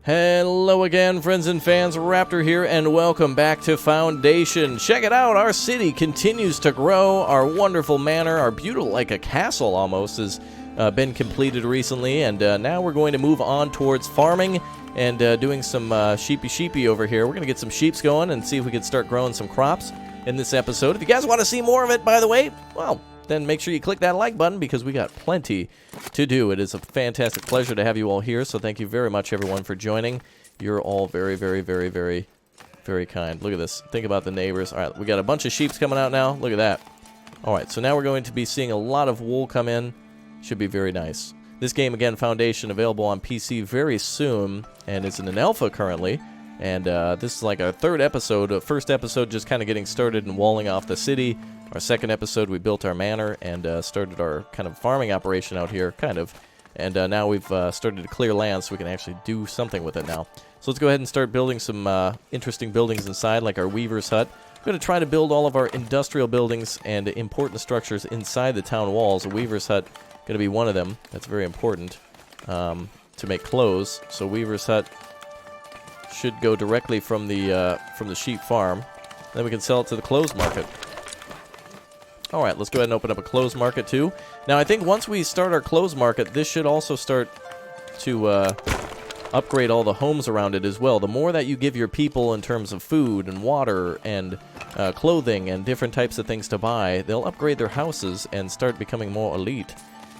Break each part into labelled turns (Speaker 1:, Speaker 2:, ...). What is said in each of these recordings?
Speaker 1: Hello again, friends and fans. Raptor here, and welcome back to Foundation. Check it out, our city continues to grow. Our wonderful manor, our beautiful, like a castle almost, has been completed recently, and now we're going to move on towards farming and doing some sheepy over here. We're going to get some sheeps going and see if we can start growing some crops in this episode. If you guys want to see more of it, by the way, well, then make sure you click that like button because we got plenty to do. It is a fantastic pleasure to have you all here, so thank you very much, everyone, for joining. You're all very, very, very, very, very kind. Look at this. Think about the neighbors. All right, we got a bunch of sheeps coming out now. Look at that. All right, so now we're going to be seeing a lot of wool come in. Should be very nice. This game, again, Foundation, available on PC very soon, and it's in an alpha currently. And this is like our third episode. First episode just kind of getting started and walling off the city. Our second episode, we built our manor and started our kind of farming operation out here, kind of. And now we've started to clear land so we can actually do something with it now. So let's go ahead and start building some interesting buildings inside, like our weaver's hut. I'm going to try to build all of our industrial buildings and important structures inside the town walls. A weaver's hut going to be one of them. That's very important to make clothes. So weaver's hut should go directly from the sheep farm. Then we can sell it to the clothes market. All right, let's go ahead and open up a clothes market too. Now, I think once we start our clothes market, this should also start to upgrade all the homes around it as well. The more that you give your people in terms of food and water and clothing and different types of things to buy, they'll upgrade their houses and start becoming more elite.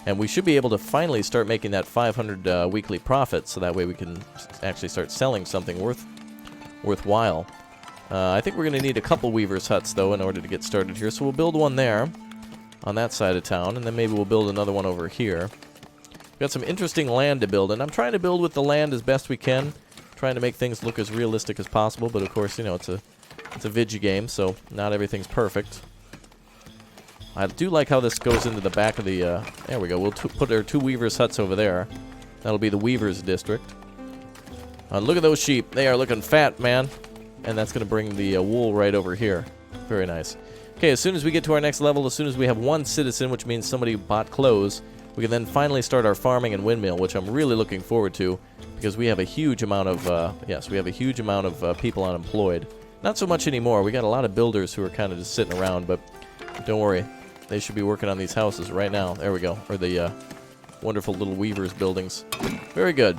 Speaker 1: And we should be able to finally start making that 500 weekly profit, so that way we can actually start selling something worthwhile. I think we're going to need a couple weaver's huts, though, in order to get started here. So we'll build one there on that side of town, and then maybe we'll build another one over here. We've got some interesting land to build, and I'm trying to build with the land as best we can, trying to make things look as realistic as possible. But, of course, you know, it's a video game, so not everything's perfect. I do like how this goes into the back of the... there we go. We'll put our two weaver's huts over there. That'll be the weaver's district. Look at those sheep. They are looking fat, man. And that's going to bring the wool right over here. Very nice. Okay, as soon as we get to our next level, as soon as we have one citizen, which means somebody bought clothes, we can then finally start our farming and windmill, which I'm really looking forward to, because we have a huge amount of people unemployed. Not so much anymore. We got a lot of builders who are kind of just sitting around, but don't worry. They should be working on these houses right now. There we go. Or the wonderful little weavers buildings. Very good.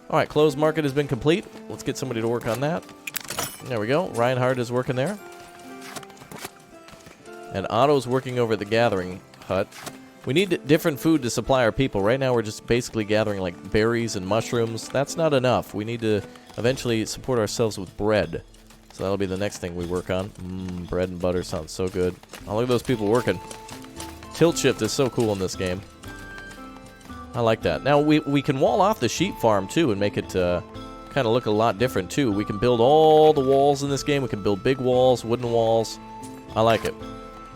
Speaker 1: All right, clothes market has been complete. Let's get somebody to work on that. There we go. Reinhardt is working there. And Otto's working over at the gathering hut. We need different food to supply our people. Right now we're just basically gathering like berries and mushrooms. That's not enough. We need to eventually support ourselves with bread. So that'll be the next thing we work on. Bread and butter sounds so good. Oh, look at those people working. Tilt shift is so cool in this game. I like that. Now we can wall off the sheep farm too and make it... kind of look a lot different too. We can build all the walls in this game. We can build big walls, wooden walls. I like it.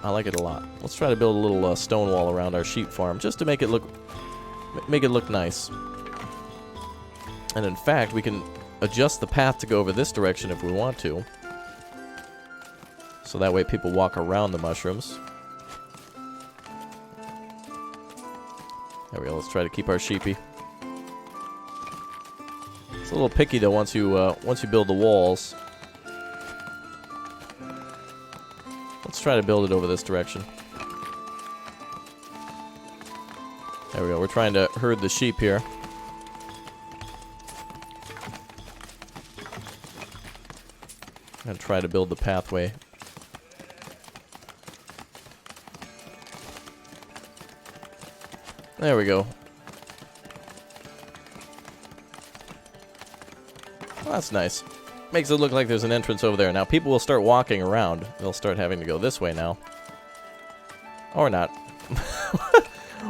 Speaker 1: I like it a lot. Let's try to build a little stone wall around our sheep farm just to make it look nice. And in fact, we can adjust the path to go over this direction if we want to. So that way people walk around the mushrooms. There we go. Let's try to keep our sheepy. It's a little picky though once you build the walls. Let's try to build it over this direction. There we go. We're trying to herd the sheep here. And try to build the pathway. There we go. Well, that's nice. Makes it look like there's an entrance over there. Now, people will start walking around. They'll start having to go this way now. Or not.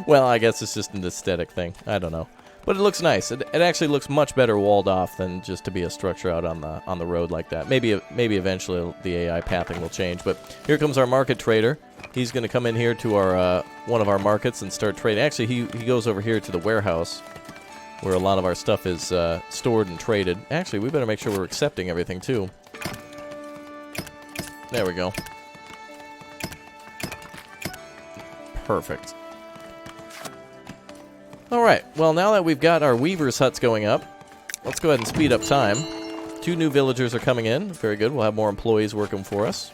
Speaker 1: Well, I guess it's just an aesthetic thing. I don't know. But it looks nice. It actually looks much better walled off than just to be a structure out on the road like that. Maybe eventually the AI pathing will change. But here comes our market trader. He's going to come in here to our one of our markets and start trading. Actually, he goes over here to the warehouse, where a lot of our stuff is stored and traded. Actually, we better make sure we're accepting everything, too. There we go. Perfect. Alright, well, now that we've got our weaver's huts going up, let's go ahead and speed up time. 2 new villagers are coming in. Very good. We'll have more employees working for us.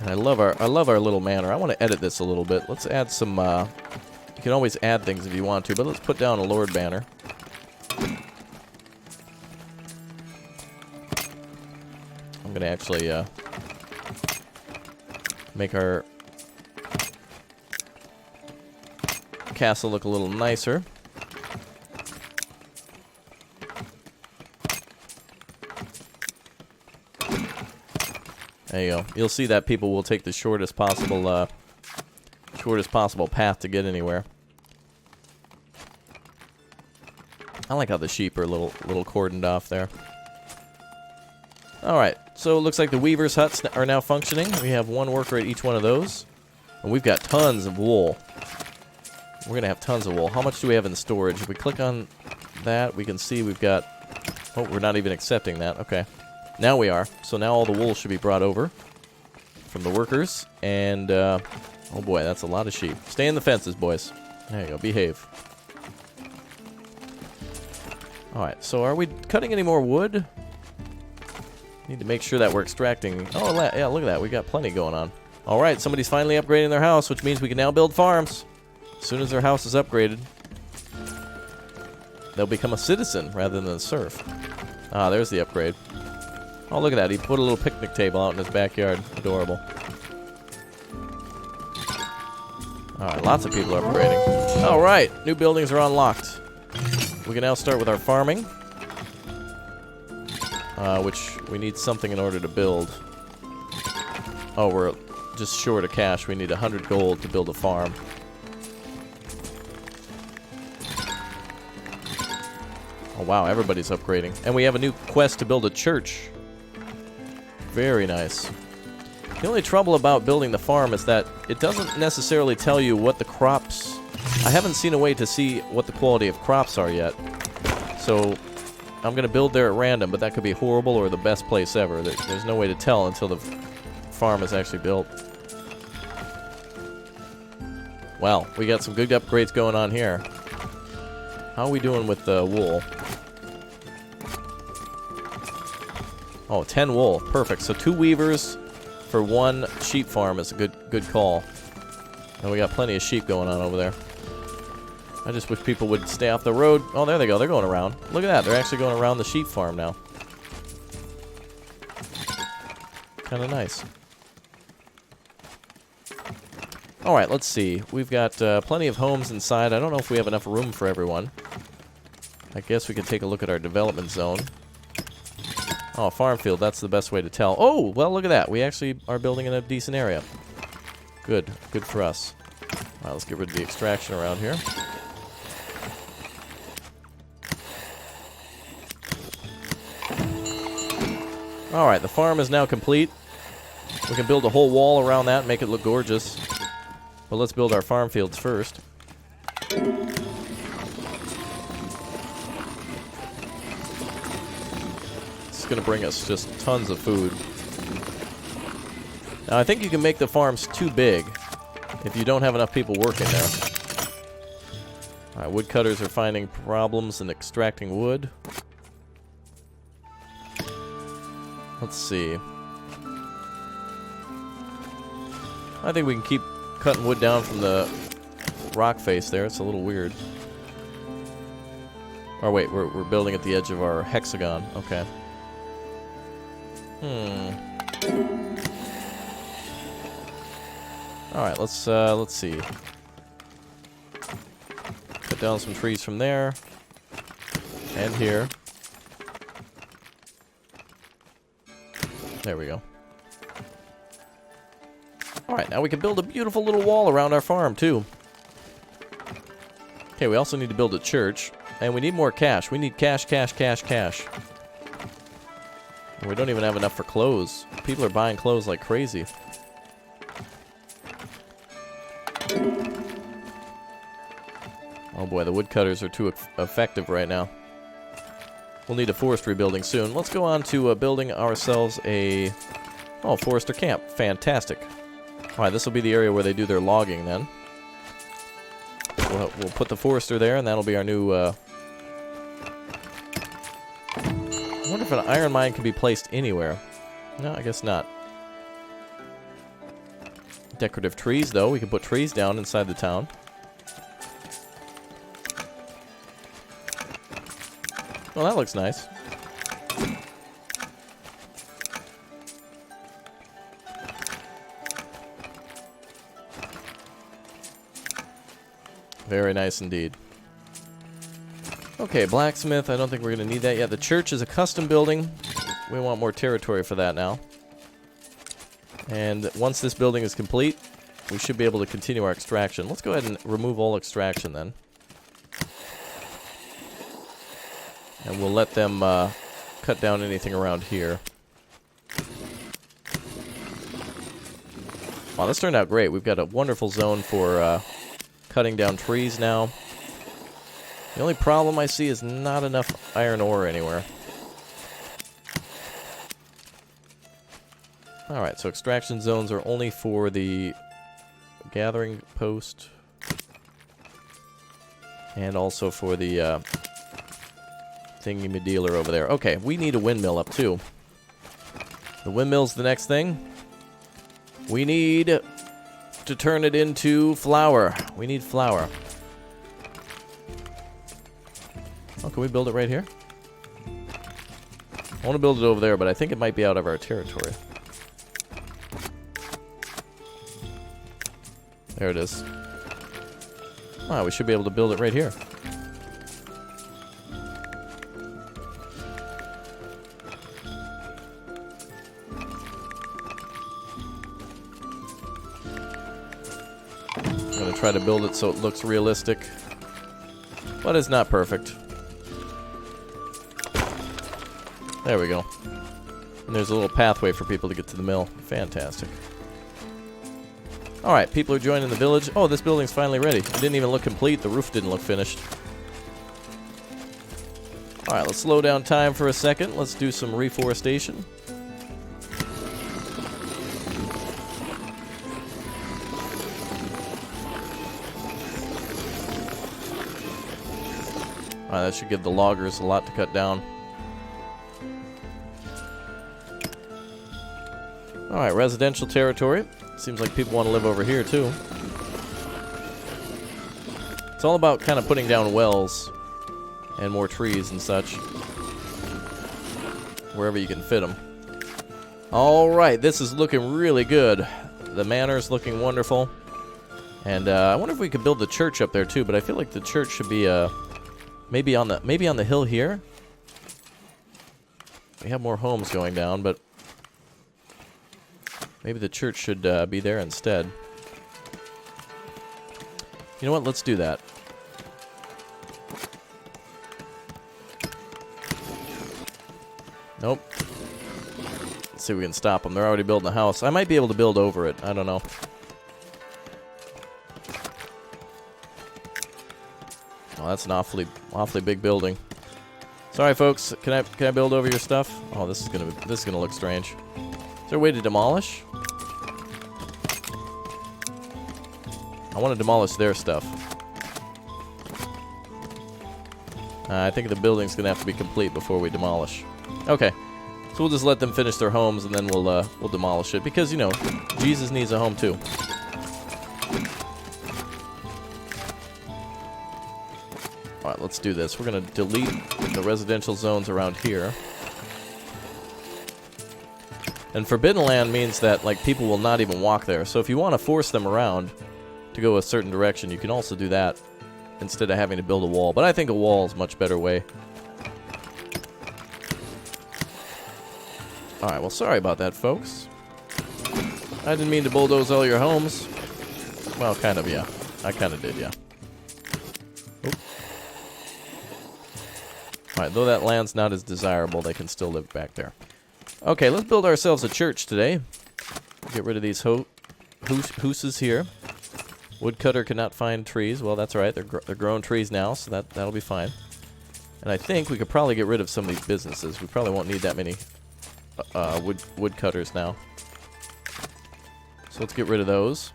Speaker 1: And I love our little manor. I want to edit this a little bit. Let's add some. You can always add things if you want to, but let's put down a Lord banner. I'm gonna actually make our castle look a little nicer. There you go. You'll see that people will take the shortest possible path to get anywhere. I like how the sheep are a little cordoned off there. Alright, so it looks like the weavers' huts are now functioning. We have 1 worker at each one of those. And we've got tons of wool. We're going to have tons of wool. How much do we have in storage? If we click on that, we can see we've got... Oh, we're not even accepting that. Okay. Now we are. So now all the wool should be brought over from the workers. And, oh boy, that's a lot of sheep. Stay in the fences, boys. There you go. Behave. Alright, so are we cutting any more wood? Need to make sure that we're extracting... Oh, yeah, look at that. We got plenty going on. Alright, somebody's finally upgrading their house, which means we can now build farms. As soon as their house is upgraded, they'll become a citizen rather than a serf. Ah, there's the upgrade. Oh, look at that. He put a little picnic table out in his backyard. Adorable. Alright, lots of people are upgrading. Alright, new buildings are unlocked. We can now start with our farming. Which we need something in order to build. Oh, we're just short of cash. We need 100 gold to build a farm. Oh, wow, everybody's upgrading. And we have a new quest to build a church. Very nice. The only trouble about building the farm is that it doesn't necessarily tell you what the crops... I haven't seen a way to see what the quality of crops are yet. So, I'm going to build there at random, but that could be horrible or the best place ever. There's no way to tell until the farm is actually built. Wow, we got some good upgrades going on here. How are we doing with the wool? Oh, 10 wool. Perfect. So 2 weavers for 1 sheep farm is a good call. And we got plenty of sheep going on over there. I just wish people would stay off the road. Oh, there they go. They're going around. Look at that. They're actually going around the sheep farm now. Kind of nice. Alright, let's see. We've got plenty of homes inside. I don't know if we have enough room for everyone. I guess we could take a look at our development zone. Oh, farm field. That's the best way to tell. Oh, well, look at that. We actually are building in a decent area. Good. Good for us. Alright, let's get rid of the extraction around here. Alright, the farm is now complete. We can build a whole wall around that and make it look gorgeous. But let's build our farm fields first. It's going to bring us just tons of food. Now, I think you can make the farms too big if you don't have enough people working there. Alright, woodcutters are finding problems in extracting wood. Let's see. I think we can keep cutting wood down from the rock face there. It's a little weird. Or wait, we're building at the edge of our hexagon. Okay. Alright, let's see. Cut down some trees from there. And here. There we go. Alright, now we can build a beautiful little wall around our farm, too. Okay, we also need to build a church. And we need more cash. We need cash, cash, cash, cash. And we don't even have enough for clothes. People are buying clothes like crazy. Oh boy, the woodcutters are too effective right now. We'll need a forestry building soon. Let's go on to building ourselves a... Oh, forester camp. Fantastic. Alright, this will be the area where they do their logging then. We'll put the forester there, and that'll be our new I wonder if an iron mine can be placed anywhere. No, I guess not. Decorative trees, though. We can put trees down inside the town. Well, that looks nice. Very nice indeed. Okay, blacksmith. I don't think we're going to need that yet. The church is a custom building. We want more territory for that now. And once this building is complete, we should be able to continue our extraction. Let's go ahead and remove all extraction then. And we'll let them cut down anything around here. Wow, this turned out great. We've got a wonderful zone for cutting down trees now. The only problem I see is not enough iron ore anywhere. Alright, so extraction zones are only for the gathering post. And also for the thingy-me-dealer over there. Okay, we need a windmill up too. The windmill's the next thing. We need to turn it into flour. We need flour. Oh, can we build it right here? I want to build it over there, but I think it might be out of our territory. There it is. Wow, we should be able to build it right here. I'm going to try to build it so it looks realistic, but it's not perfect. There we go. And there's a little pathway for people to get to the mill. Fantastic. Alright, people are joining the village. Oh, this building's finally ready. It didn't even look complete. The roof didn't look finished. Alright, let's slow down time for a second. Let's do some reforestation. Alright, that should give the loggers a lot to cut down. Alright, residential territory. Seems like people want to live over here, too. It's all about kind of putting down wells and more trees and such. Wherever you can fit them. Alright, this is looking really good. The manor's looking wonderful. And I wonder if we could build the church up there, too. But I feel like the church should be maybe on the hill here. We have more homes going down, but maybe the church should be there instead. You know what? Let's do that. Nope. Let's see if we can stop them. They're already building a house. I might be able to build over it. I don't know. Oh, that's an awfully big building. Sorry, folks. Can I build over your stuff? Oh, this is gonna look strange. Is there a way to demolish? I want to demolish their stuff. I think the building's gonna have to be complete before we demolish. Okay, so we'll just let them finish their homes and then we'll demolish it because, you know, Jesus needs a home too. All right, let's do this. We're gonna delete the residential zones around here. And forbidden land means that, like, people will not even walk there. So if you want to force them around to go a certain direction, you can also do that instead of having to build a wall. But I think a wall is a much better way. Alright, well, sorry about that, folks. I didn't mean to bulldoze all your homes. Well, kind of, yeah. I kind of did, yeah. Alright, though that land's not as desirable, they can still live back there. Okay, let's build ourselves a church today. Get rid of these hooses here. Woodcutter cannot find trees. Well, that's all right. They're growing trees now, so that'll be fine. And I think we could probably get rid of some of these businesses. We probably won't need that many woodcutters now. So let's get rid of those.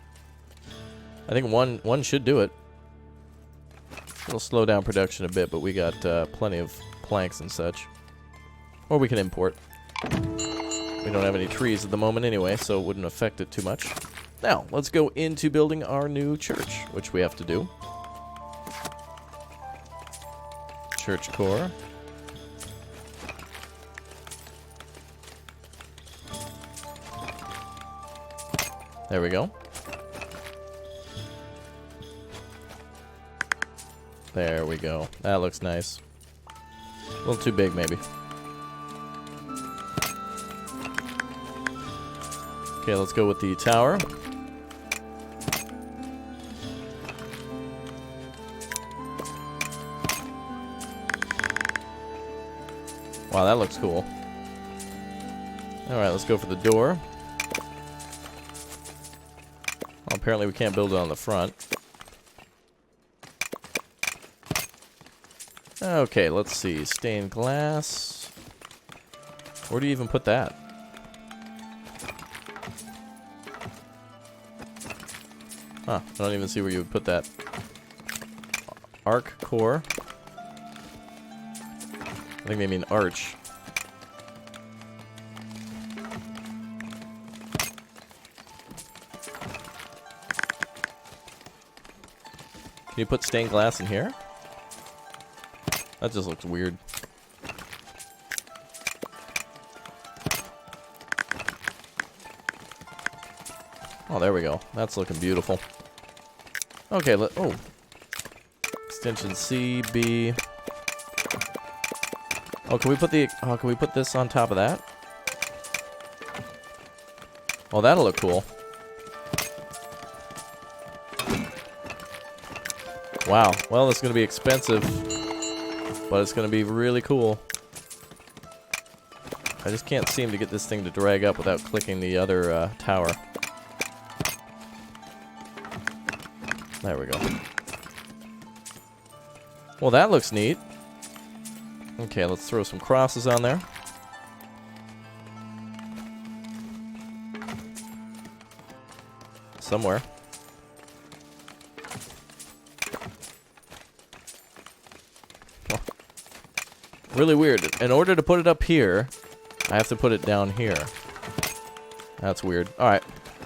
Speaker 1: I think one should do it. It'll slow down production a bit, but we got plenty of planks and such. Or we can import. We don't have any trees at the moment anyway, so it wouldn't affect it too much. Now, let's go into building our new church, which we have to do. Church core. There we go. There we go. That looks nice. A little too big, maybe. Okay, let's go with the tower. Wow, that looks cool. Alright, let's go for the door. Well, apparently we can't build it on the front. Okay, let's see. Stained glass. Where do you even put that? Huh, I don't even see where you would put that. Arc core. I think they mean arch. Can you put stained glass in here? That just looks weird. Oh, there we go. That's looking beautiful. Okay, oh. Extension C, B. Oh, can we put this on top of that? Oh, that'll look cool. Wow. Well, it's going to be expensive, but it's going to be really cool. I just can't seem to get this thing to drag up without clicking the other tower. There we go. Well, that looks neat. Okay, let's throw some crosses on there. Somewhere. Oh. Really weird. In order to put it up here, I have to put it down here. That's weird. Alright.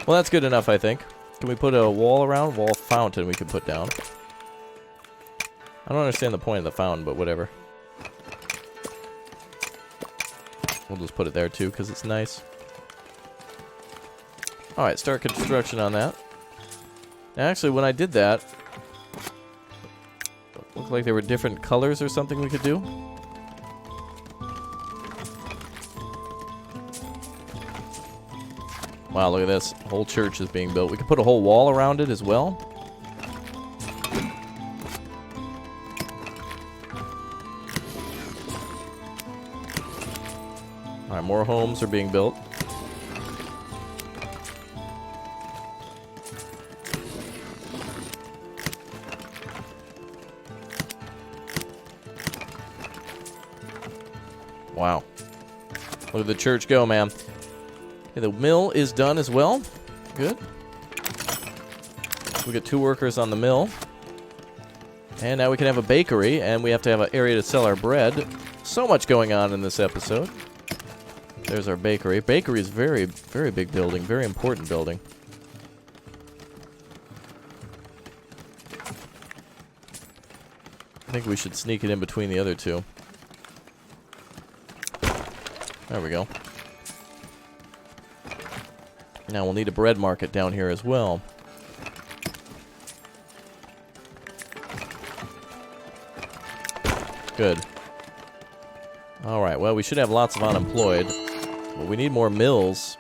Speaker 1: Well, that's good enough, I think. Can we put a wall around? Wall fountain we can put down. I don't understand the point of the fountain, but whatever. We'll just put it there too, because it's nice. Alright, start construction on that. Actually, when I did that, it looked like there were different colors or something we could do. Wow, look at this. The whole church is being built. We could put a whole wall around it as well. Alright, more homes are being built. Wow. Look at the church go, man. Okay, the mill is done as well. Good. We got 2 workers on the mill. And now we can have a bakery, and we have to have an area to sell our bread. So much going on in this episode. There's our bakery. Bakery is very, very big building. Very important building. I think we should sneak it in between the other two. There we go. Now we'll need a bread market down here as well. Good. Alright, well, we should have lots of unemployed. But we need more mills.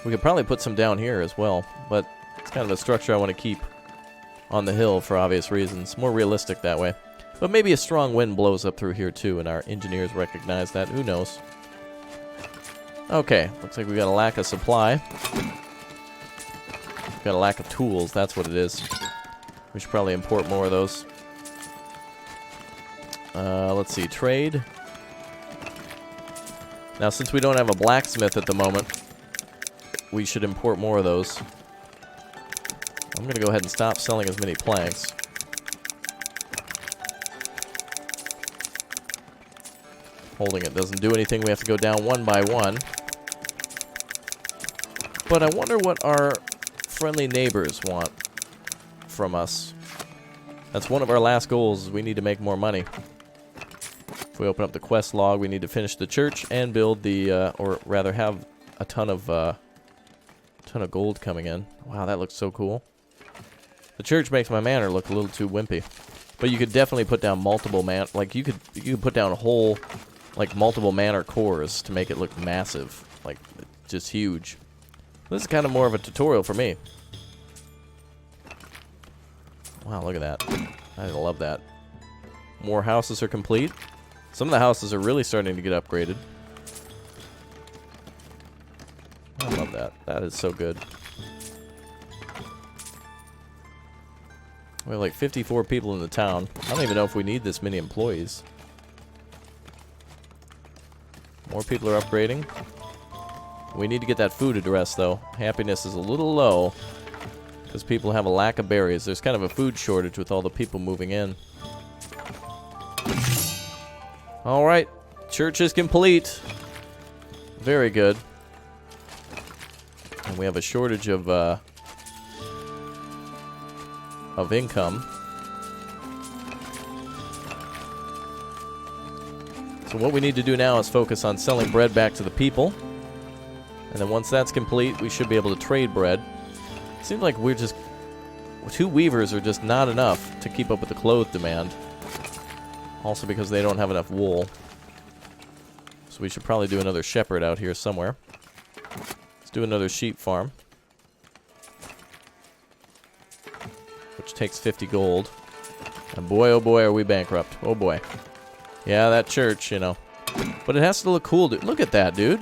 Speaker 1: We could probably put some down here as well. But it's kind of a structure I want to keep on the hill for obvious reasons. More realistic that way. But maybe a strong wind blows up through here too, and our engineers recognize that. Who knows? Okay, looks like we got a lack of supply. We've got a lack of tools, that's what it is. We should probably import more of those. Let's see, trade. Now, since we don't have a blacksmith at the moment, we should import more of those. I'm going to go ahead and stop selling as many planks. Holding it doesn't do anything. We have to go down one by one. But I wonder what our friendly neighbors want from us. That's one of our last goals. We need to make more money. If we open up the quest log, we need to finish the church and build the, or rather have a ton of gold coming in. Wow, that looks so cool. The church makes my manor look a little too wimpy. But you could definitely put down multiple like you could put down whole, like, multiple manor cores to make it look massive. Like, just huge. This is kind of more of a tutorial for me. Wow, look at that. I love that. More houses are complete. Some of the houses are really starting to get upgraded. I love that. That is so good. We have like 54 people in the town. I don't even know if we need this many employees. More people are upgrading. We need to get that food addressed, though. Happiness is a little low because people have a lack of berries. There's kind of a food shortage with all the people moving in. All right. Church is complete. Very good. And we have a shortage of income. So what we need to do now is focus on selling bread back to the people. And then once that's complete, we should be able to trade bread. Seems like we're just... 2 weavers are just not enough to keep up with the clothes demand. Also because they don't have enough wool. So we should probably do another shepherd out here somewhere. Let's do another sheep farm. Which takes 50 gold. And boy, oh boy, are we bankrupt. Oh boy. Yeah, that church, you know. But it has to look cool, dude. Look at that, dude.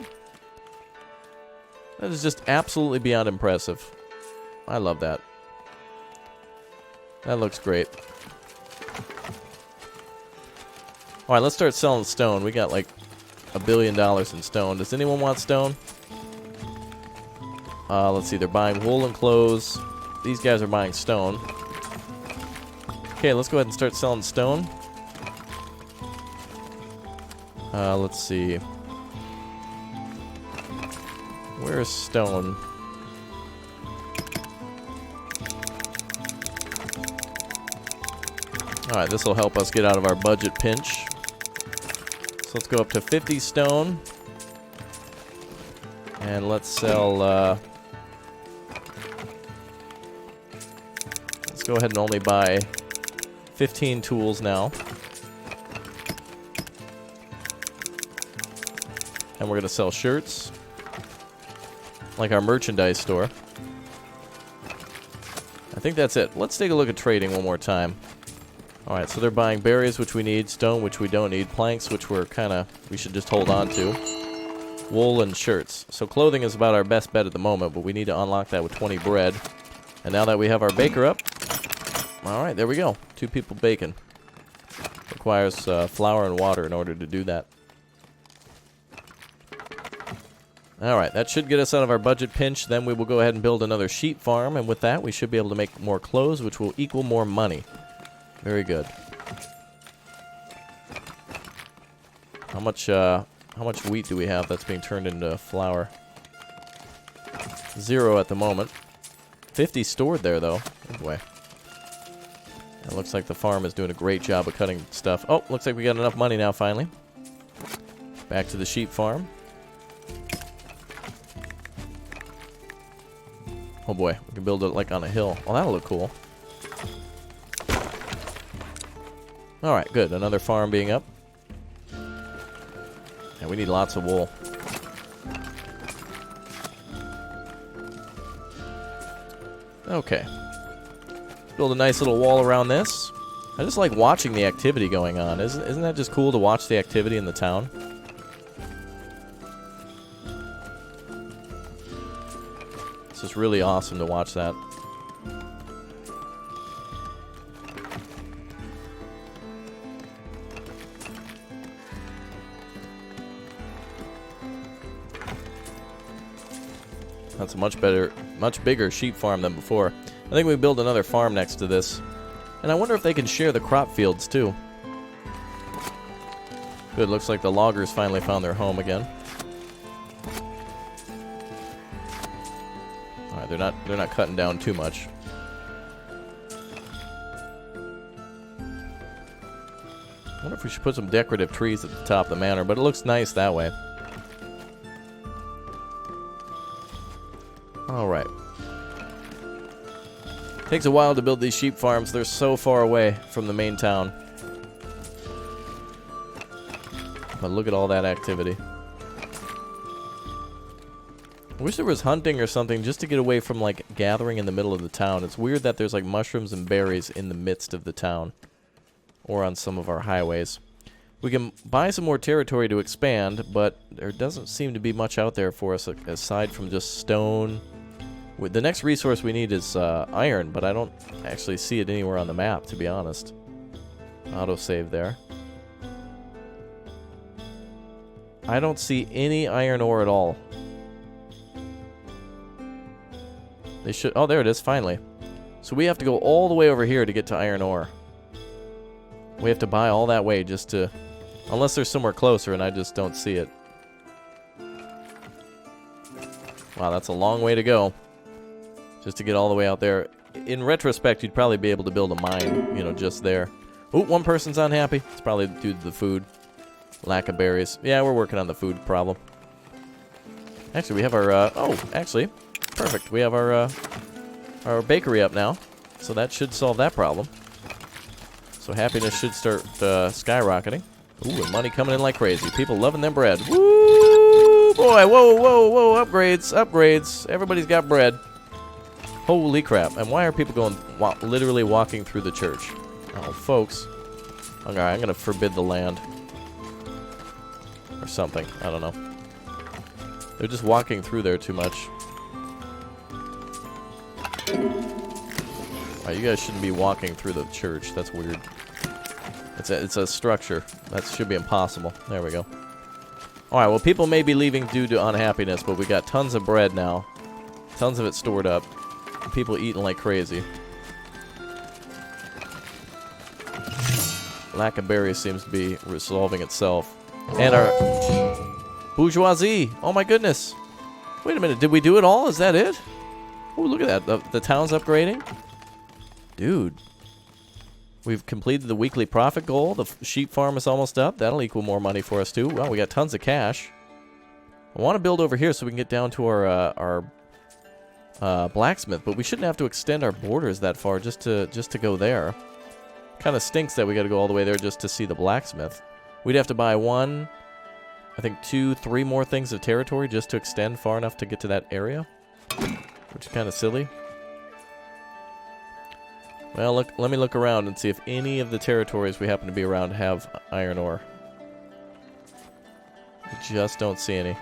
Speaker 1: That is just absolutely beyond impressive. I love that. That looks great. Alright, let's start selling stone. We got like $1 billion in stone. Does anyone want stone? Let's see. They're buying wool and clothes. These guys are buying stone. Okay, let's go ahead and start selling stone. Let's see. Where's stone? Alright, this will help us get out of our budget pinch. So let's go up to 50 stone. And let's sell, let's go ahead and only buy 15 tools now. And we're going to sell shirts. Like our merchandise store. I think that's it. Let's take a look at trading one more time. Alright, so they're buying berries, which we need. Stone, which we don't need. Planks, which we should just hold on to. Wool and shirts. So clothing is about our best bet at the moment, but we need to unlock that with 20 bread. And now that we have our baker up... Alright, there we go. 2 people baking. Requires flour and water in order to do that. Alright, that should get us out of our budget pinch. Then we will go ahead and build another sheep farm, and with that we should be able to make more clothes, which will equal more money. Very good. How much wheat do we have that's being turned into flour? 0 at the moment. 50 stored there, though. Oh boy. It looks like the farm is doing a great job of cutting stuff. Oh, looks like we got enough money now, finally. Back to the sheep farm. Oh boy, we can build it like on a hill. Well, that'll look cool. Alright, good. Another farm being up. And we need lots of wool. Okay. Build a nice little wall around this. I just like watching the activity going on. Isn't that just cool to watch the activity in the town? It's just really awesome to watch that. That's a much bigger sheep farm than before. I think we build another farm next to this. And I wonder if they can share the crop fields too. Good, looks like the loggers finally found their home again. Alright, they're not cutting down too much. I wonder if we should put some decorative trees at the top of the manor, but it looks nice that way. Alright. Takes a while to build these sheep farms. They're so far away from the main town. But look at all that activity. I wish there was hunting or something just to get away from, like, gathering in the middle of the town. It's weird that there's, like, mushrooms and berries in the midst of the town. Or on some of our highways. We can buy some more territory to expand, but there doesn't seem to be much out there for us aside from just stone. The next resource we need is iron, but I don't actually see it anywhere on the map, to be honest. Autosave there. I don't see any iron ore at all. They should... Oh, there it is, finally. So we have to go all the way over here to get to iron ore. We have to buy all that way just to... Unless there's somewhere closer and I just don't see it. Wow, that's a long way to go. Just to get all the way out there. In retrospect, you'd probably be able to build a mine, you know, just there. Ooh, one person's unhappy. It's probably due to the food. Lack of berries. Yeah, we're working on the food problem. Actually, we have our... oh, actually, perfect. We have our bakery up now. So that should solve that problem. So happiness should start skyrocketing. Ooh, and money coming in like crazy. People loving their bread. Woo, boy. Whoa, whoa, whoa. Upgrades, upgrades. Everybody's got bread. Holy crap. And why are people going, literally walking through the church? Oh, folks. Okay, I'm going to forbid the land. Or something. I don't know. They're just walking through there too much. Oh, you guys shouldn't be walking through the church. That's weird. It's a structure. That should be impossible. There we go. Alright, well, people may be leaving due to unhappiness, but we got tons of bread now. Tons of it stored up. People eating like crazy. Lack of berries seems to be resolving itself. And our bourgeoisie. Oh my goodness. Wait a minute. Did we do it all? Is that it? Oh, look at that. The town's upgrading. Dude. We've completed the weekly profit goal. The sheep farm is almost up. That'll equal more money for us too. Wow, we got tons of cash. I want to build over here so we can get down to our blacksmith, but we shouldn't have to extend our borders that far just to go there. Kind of stinks that we got to go all the way there just to see the blacksmith. We'd have to buy one, I think 2, 3 more things of territory just to extend far enough to get to that area, which is kind of silly. Well, look, let me look around and see if any of the territories we happen to be around have iron ore. I just don't see any.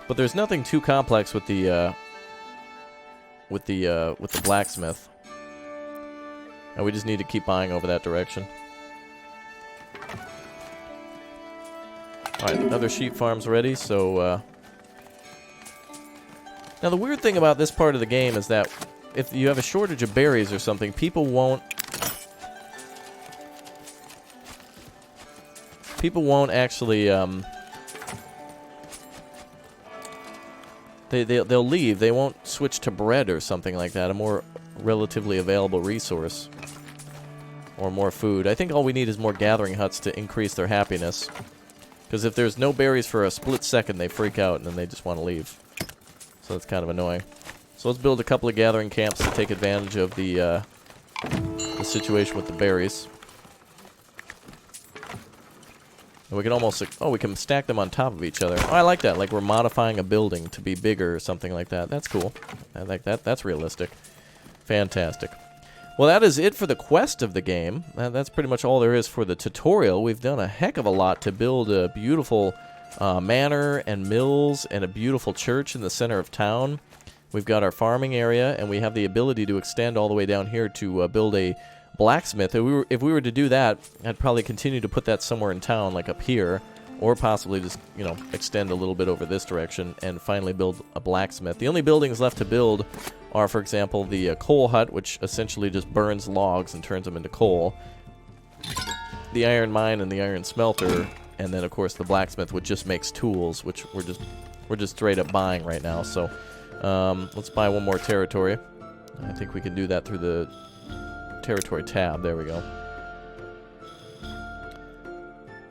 Speaker 1: But there's nothing too complex with the blacksmith. And we just need to keep buying over that direction. Alright, another sheep farm's ready, so now the weird thing about this part of the game is that if you have a shortage of berries or something, people won't actually they'll leave. They won't switch to bread or something like that, a more relatively available resource. Or more food. I think all we need is more gathering huts to increase their happiness. Because if there's no berries for a split second, they freak out and then they just want to leave. So that's kind of annoying. So let's build a couple of gathering camps to take advantage of the situation with the berries. And we can almost... Oh, we can stack them on top of each other. Oh, I like that. Like we're modifying a building to be bigger or something like that. That's cool. I like that. That's realistic. Fantastic. Well, that is it for the quest of the game. That's pretty much all there is for the tutorial. We've done a heck of a lot to build a beautiful manor and mills and a beautiful church in the center of town. We've got our farming area, and we have the ability to extend all the way down here to build a blacksmith. If we were to do that, I'd probably continue to put that somewhere in town, like up here, or possibly just, you know, extend a little bit over this direction and finally build a blacksmith. The only buildings left to build are, for example, the coal hut, which essentially just burns logs and turns them into coal. the iron mine and the iron smelter, and then of course the blacksmith, which just makes tools, which we're just straight up buying right now. So let's buy one more territory. I think we can do that through the territory tab. There we go.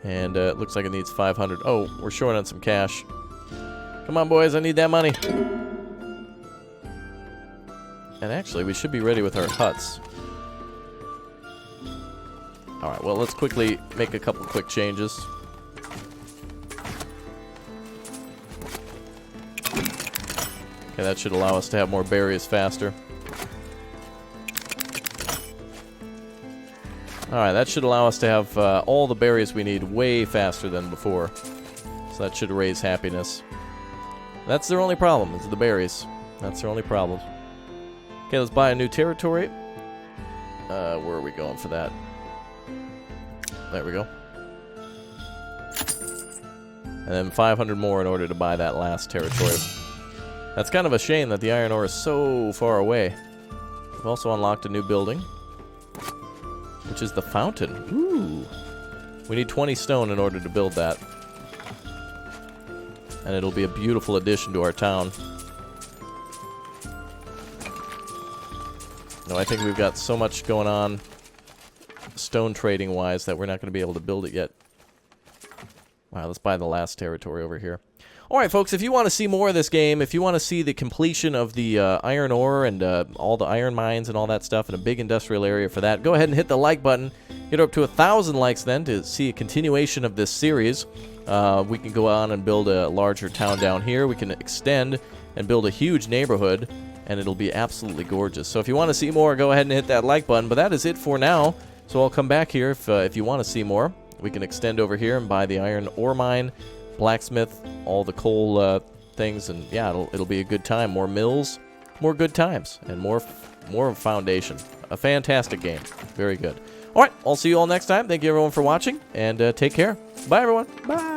Speaker 1: And it looks like it needs 500. Oh, we're short on some cash. Come on, boys, I need that money. And actually, we should be ready with our huts. Alright, well, let's quickly make a couple quick changes. Okay, that should allow us to have more berries faster. Alright, that should allow us to have all the berries we need way faster than before. So that should raise happiness. That's their only problem, is the berries. That's their only problem. Okay, let's buy a new territory. Where are we going for that? There we go. And then 500 more in order to buy that last territory. That's kind of a shame that the iron ore is so far away. We've also unlocked a new building, which is the fountain. Ooh. We need 20 stone in order to build that. And it'll be a beautiful addition to our town. No, I think we've got so much going on stone trading wise that we're not going to be able to build it yet. Wow, let's buy the last territory over here. Alright folks, if you want to see more of this game, if you want to see the completion of the iron ore and all the iron mines and all that stuff in a big industrial area for that, go ahead and hit the like button. Get up to 1,000 likes then to see a continuation of this series. We can go on and build a larger town down here. We can extend and build a huge neighborhood, and it'll be absolutely gorgeous. So if you want to see more, go ahead and hit that like button. But that is it for now. So I'll come back here if you want to see more. We can extend over here and buy the iron ore mine, blacksmith, all the coal things, and yeah, it'll be a good time. More mills, more good times, and more foundation. A fantastic game. Very good. All right, I'll see you all next time. Thank you everyone for watching, and take care. Bye everyone. Bye.